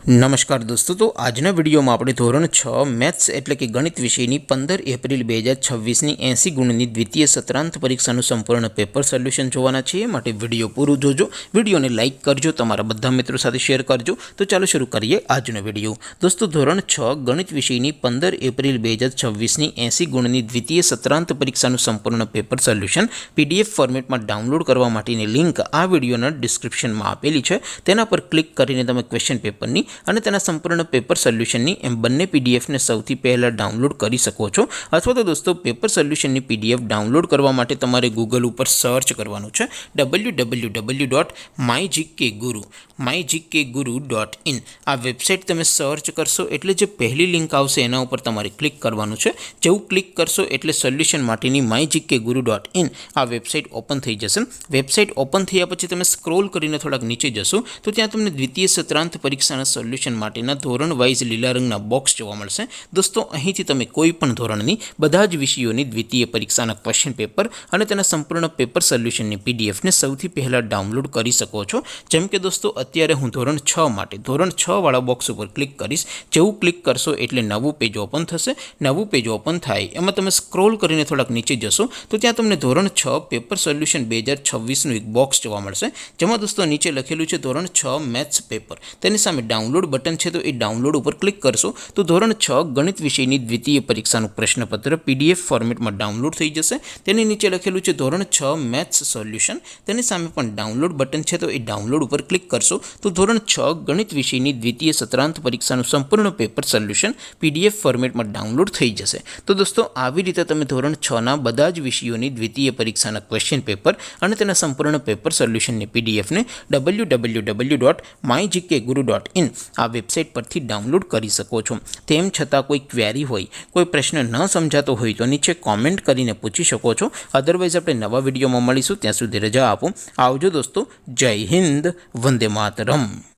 नमस्कार दोस्तों, तो आजना वीडियो में આપણે ધોરણ 6 મેથ્સ એટલે કે ગણિત વિષયની 15 એપ્રિલ 2026ની 80 ગુણની દ્વિતીય સત્રાંત પરીક્ષાનું સંપૂર્ણ પેપર સોલ્યુશન જોવાના છીએ। માટે વિડીયો પૂરું જોજો, વિડીયોને લાઇક કરજો, તમારા બધા મિત્રો સાથે શેર કરજો। તો ચાલો શરૂ કરીએ આજનો વિડીયો। દોસ્તો, ધોરણ 6 ગણિત વિષયની 15 એપ્રિલ 2026ની 80 ગુણની દ્વિતીય સત્રાંત પરીક્ષાનું સંપૂર્ણ પેપર સોલ્યુશન પીડીએફ ફોર્મેટમાં ડાઉનલોડ કરવા માટેની લિંક આ વિડીયોના ડિસ્ક્રિપ્શનમાં આપેલી છે। તેના પર ક્લિક કરીને તમે ક્વેશ્ચન પેપરની અને તેના સંપૂર્ણ પેપર સોલ્યુશનની એમ બંને પીડીએફને સૌથી પહેલાં ડાઉનલોડ કરી શકો છો। અથવા તો દોસ્તો, પેપર સોલ્યુશનની પીડીએફ ડાઉનલોડ કરવા માટે તમારે ગૂગલ ઉપર સર્ચ કરવાનું છે www.mygkguru.in। આ વેબસાઇટ તમે સર્ચ કરશો એટલે જે પહેલી લિંક આવશે એના ઉપર તમારે ક્લિક કરવાનું છે। જેવું ક્લિક કરશો એટલે સોલ્યુશન માટેની mygkguru.in આ વેબસાઇટ ઓપન થઈ જશે। વેબસાઇટ ઓપન થયા પછી તમે સ્ક્રોલ કરીને થોડાક નીચે જશો તો ત્યાં તમને દ્વિતીય સત્રાંત પરીક્ષાના સોલ્યુશન માટેના ધોરણ વાઇઝ લીલા રંગના બોક્સ જોવા મળશે। દોસ્તો, અહીંથી તમે કોઈ પણ ધોરણની બધા જ વિષયોની દ્વિતીય પરીક્ષાના ક્વેશ્ચન પેપર અને તેના સંપૂર્ણ પેપર સોલ્યુશનની પીડીએફને સૌથી પહેલાં ડાઉનલોડ કરી શકો છો। જેમ કે દોસ્તો, અત્યારે હું ધોરણ 6 માટે ધોરણ 6 વાળા બોક્સ ઉપર ક્લિક કરીશ। જેવું ક્લિક કરશો એટલે નવું પેજ ઓપન થશે। નવું પેજ ઓપન થાય એમાં તમે સ્ક્રોલ કરીને થોડાક નીચે જશો તો ત્યાં તમને ધોરણ 6 પેપર સોલ્યુશન 2026નું એક બોક્સ જોવા મળશે। જેમાં દોસ્તો નીચે લખેલું છે ધોરણ 6 મેથ્સ પેપર। તેની સામે ડાઉનલોડ બટન છે, તો એ ડાઉનલોડ ઉપર ક્લિક કરશો તો ધોરણ 6 ગણિત વિષયની દ્વિતીય પરીક્ષાનું પ્રશ્નપત્ર પીડીએફ ફોર્મેટમાં ડાઉનલોડ થઈ જશે। તેની નીચે લખેલું છે ધોરણ 6 મેથ્સ સોલ્યુશન। તેની સામે પણ ડાઉનલોડ બટન છે, તો એ ડાઉનલોડ ઉપર ક્લિક કરશો તો ધોરણ 6 ગણિત વિષયની દ્વિતીય સત્રાંત પરીક્ષાનું સંપૂર્ણ પેપર સોલ્યુશન પીડીએફ ફોર્મેટમાં ડાઉનલોડ થઈ જશે। તો દોસ્તો, આવી રીતે તમે ધોરણ 6ના બધા જ વિષયોની દ્વિતીય પરીક્ષાના ક્વેશ્ચન પેપર અને તેના સંપૂર્ણ પેપર સોલ્યુશનની પીડીએફને www.mygkguru.in આ વેબસાઇટ પરથી ડાઉનલોડ કરી શકો છો। તેમ છતાં કોઈ ક્વેરી હોય, કોઈ પ્રશ્ન ન સમજાતો હોય તો નીચે કોમેન્ટ કરીને પૂછી શકો છો। અધરવાઇઝ આપણે નવા વિડીયોમાં મળીશું, ત્યાં સુધી રજા આપો। આવજો દોસ્તો, જય હિન્દ, વંદે માતરમ।